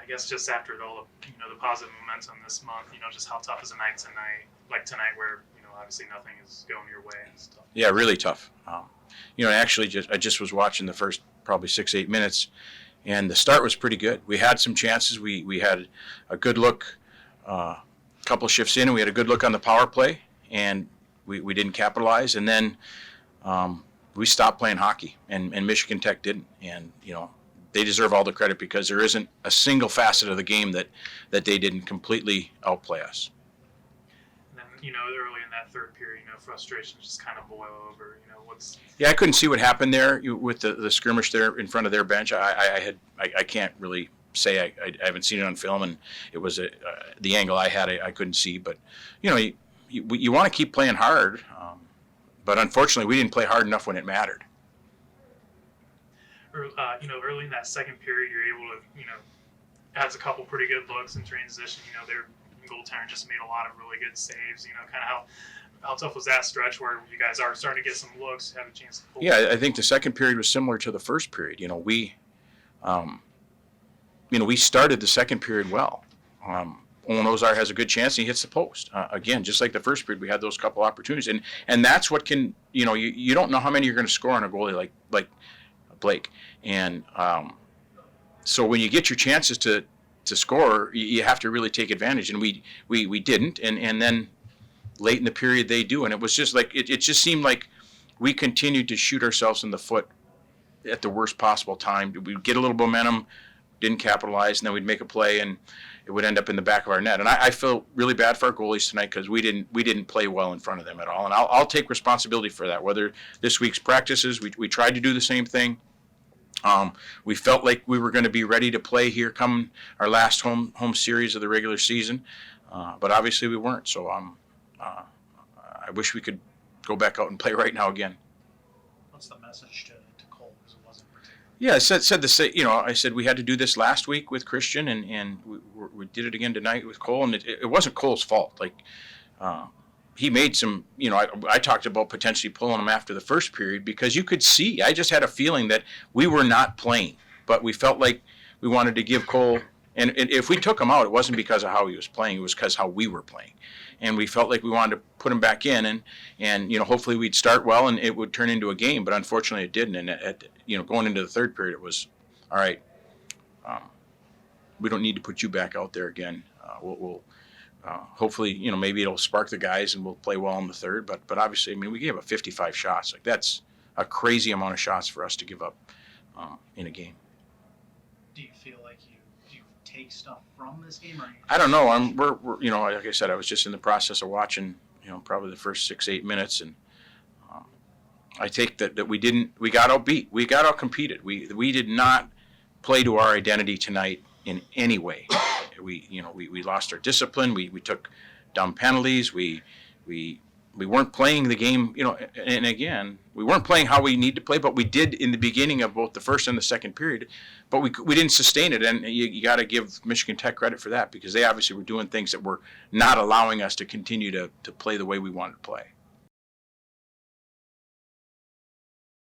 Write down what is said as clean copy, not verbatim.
I guess just after all the positive momentum this month, just how tough is a night tonight where obviously nothing is going your way and stuff. Yeah, really tough. Actually, I just was watching the first probably 6-8 minutes, and the start was pretty good. We had some chances. We had a good look, a couple shifts in, and we had a good look on the power play, and we didn't capitalize. And then we stopped playing hockey, and Michigan Tech didn't. And they deserve all the credit because there isn't a single facet of the game that they didn't completely outplay us. And then early in that third period, frustration just kind of boil over. Yeah, I couldn't see what happened there with the skirmish there in front of their bench. I can't really say I haven't seen it on film, and it was the angle I had I couldn't see. But you want to keep playing hard, but unfortunately we didn't play hard enough when it mattered. Early in that second period, you're able to has a couple pretty good looks in transition. Their goaltender just made a lot of really good saves. Kind of how tough was that stretch where you guys are starting to get some looks, have a chance to pull? Yeah, I think the second period was similar to the first period. We started the second period well. Owen Ozar has a good chance, and he hits the post. Again, just like the first period, we had those couple opportunities. And that's what can, you don't know how many you're going to score on a goalie like Blake. And so when you get your chances to score, you have to really take advantage. And we didn't. And then late in the period they do. And it was just like, it just seemed like we continued to shoot ourselves in the foot at the worst possible time. We'd get a little momentum, didn't capitalize, and then we'd make a play, and it would end up in the back of our net. And I feel really bad for our goalies tonight because we didn't play well in front of them at all. And I'll take responsibility for that. Whether this week's practices, we tried to do the same thing. We felt like we were going to be ready to play here come our last home series of the regular season, but obviously we weren't. So I wish we could go back out and play right now again. What's the message to Cole, because it wasn't particularly? Yeah, I said the same. I said we had to do this last week with Christian, and we did it again tonight with Cole, and it wasn't Cole's fault. Like he made some. I talked about potentially pulling him after the first period because you could see. I just had a feeling that we were not playing, but we felt like we wanted to give Cole. And if we took him out, it wasn't because of how he was playing; it was because how we were playing. And we felt like we wanted to put him back in, and hopefully we'd start well and it would turn into a game. But unfortunately, it didn't. And going into the third period, it was all right. We don't need to put you back out there again. We'll hopefully maybe it'll spark the guys and we'll play well in the third. But obviously, we gave up 55 shots. Like that's a crazy amount of shots for us to give up in a game. Do you feel like you take stuff from this game? Or I don't know. We're like I said, I was just in the process of watching, probably the first 6-8 minutes, and I take that we got outbeat. We got outcompeted. We did not play to our identity tonight in any way. We lost our discipline. We took dumb penalties. We weren't playing the game, and again, we weren't playing how we need to play, but we did in the beginning of both the first and the second period, but we didn't sustain it, and you got to give Michigan Tech credit for that because they obviously were doing things that were not allowing us to continue to play the way we wanted to play.